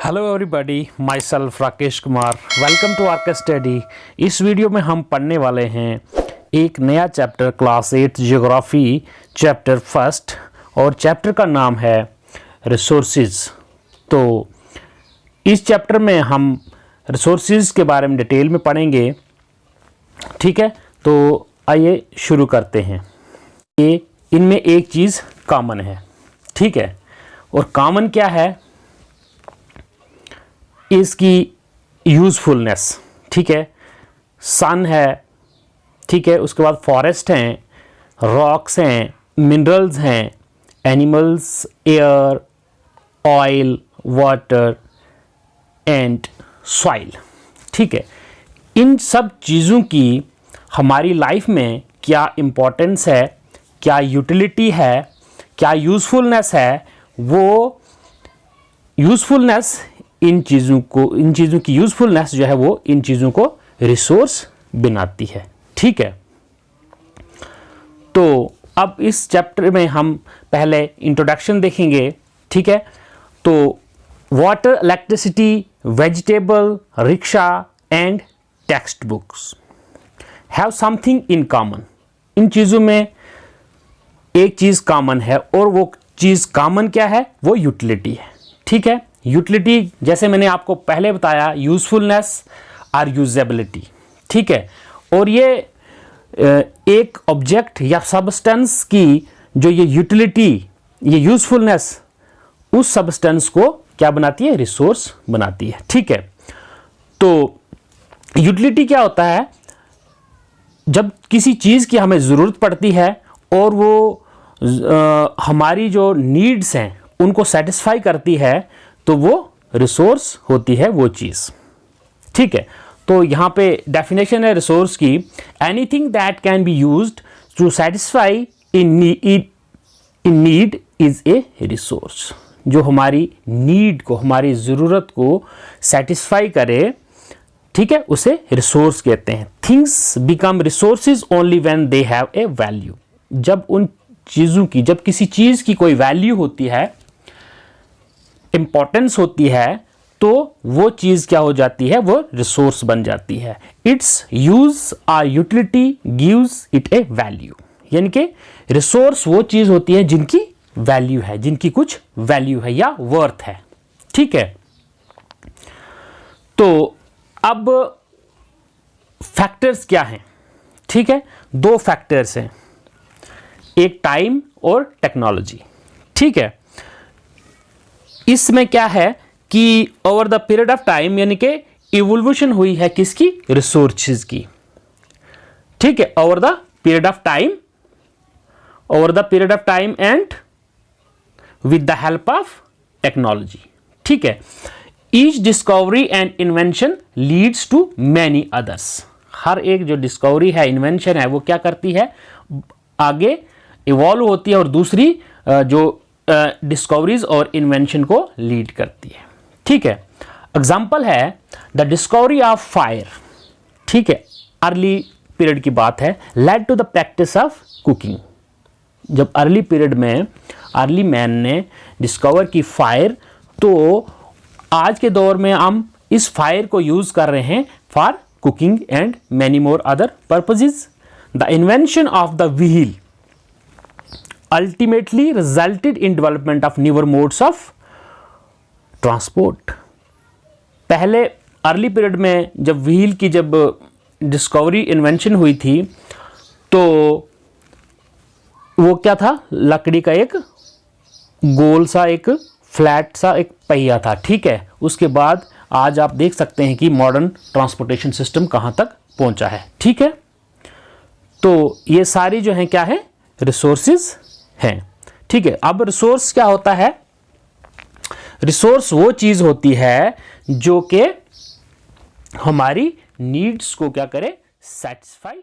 Hello everybody, my self Rakesh Kumar. Welcome to arc study. इस video में हम पढ़ने वाले हैं एक नया chapter class 8 geography chapter first, और चैप्टर का नाम है रिसोर्सेज। तो इस चैप्टर में हम रिसोर्सेज के बारे में डिटेल में पढ़ेंगे। ठीक है, तो आइए शुरू करते हैं। ये इनमें एक चीज़ कॉमन है, ठीक है, और कॉमन क्या है? इसकी यूज़फुलनेस। ठीक है, सन है, ठीक है, उसके बाद फॉरेस्ट हैं, रॉक्स हैं, मिनरल्स हैं, animals, air, oil, water and soil. ठीक है, इन सब चीज़ों की हमारी लाइफ में क्या इम्पोर्टेंस है, क्या यूटिलिटी है, क्या यूज़फुलनेस है, वो यूज़फुलनेस इन चीज़ों की यूज़फुलनेस जो है वो इन चीज़ों को रिसोर्स बनाती है। ठीक है, तो अब इस चैप्टर में हम पहले इंट्रोडक्शन देखेंगे। ठीक है, तो water, electricity, vegetable, rickshaw and textbooks have something in common. इन चीज़ों में एक चीज़ कॉमन है, और वो चीज़ कॉमन क्या है? वो यूटिलिटी है। ठीक है, यूटिलिटी जैसे मैंने आपको पहले बताया, यूज़फुलनेस और यूजेबिलिटी। ठीक है, और ये एक ऑब्जेक्ट या सब्सटेंस की जो ये यूटिलिटी, ये यूज़फुलनेस उस सब्सटेंस को क्या बनाती है? रिसोर्स बनाती है। ठीक है, तो यूटिलिटी क्या होता है? जब किसी चीज़ की हमें ज़रूरत पड़ती है और वो हमारी जो नीड्स हैं उनको सेटिस्फाई करती है, तो वो रिसोर्स होती है वो चीज़। ठीक है, तो यहाँ पे डेफिनेशन है रिसोर्स की, anything that can be used to satisfy in need is a resource. जो हमारी नीड को, हमारी ज़रूरत को सेटिस्फाई करे, ठीक है, उसे रिसोर्स कहते हैं। Things become resources only when they have a value. जब उन चीज़ों की, जब किसी चीज़ की कोई वैल्यू होती है, इंपॉर्टेंस होती है, तो वो चीज़ क्या हो जाती है? वो रिसोर्स बन जाती है। इट्स यूज और utility gives it A value. यानी कि रिसोर्स वो चीज़ होती है जिनकी वैल्यू है, जिनकी कुछ वैल्यू है या वर्थ है। ठीक है, तो अब फैक्टर्स क्या हैं? ठीक है, दो फैक्टर्स हैं, एक टाइम और टेक्नोलॉजी। ठीक है, इसमें क्या है कि over the period of time, यानी कि इवोल्यूशन हुई है किसकी? रिसोर्सेज की। ठीक है, over the period of time and with the help of technology. ठीक है, each discovery and invention leads to many others. हर एक जो डिस्कवरी है, इन्वेंशन है, वो क्या करती है? आगे इवॉल्व होती है और दूसरी जो डिस्कवरीज और इन्वेंशन को लीड करती है। ठीक है, एग्जाम्पल है द डिस्कवरी ऑफ फायर। ठीक है, अर्ली पीरियड की बात है, led to the practice of cooking. जब अर्ली पीरियड में अर्ली मैन ने डिस्कवर की फायर, तो आज के दौर में हम इस फायर को यूज कर रहे हैं for cooking and many more other purposes. The invention of the wheel ultimately resulted in development of newer modes of transport। पहले अर्ली पीरियड में जब व्हील की जब डिस्कवरी इन्वेंशन हुई थी, तो वो क्या था? लकड़ी का एक गोल सा, एक फ्लैट सा एक पहिया था। ठीक है, उसके बाद आज आप देख सकते हैं कि मॉडर्न ट्रांसपोर्टेशन सिस्टम कहाँ तक पहुँचा है। ठीक है, तो ये सारी जो है क्या है? रिसोर्सेज हैं। ठीक है, अब रिसोर्स क्या होता है? रिसोर्स वो चीज होती है जो कि हमारी नीड्स को क्या करे? सेटिस्फाई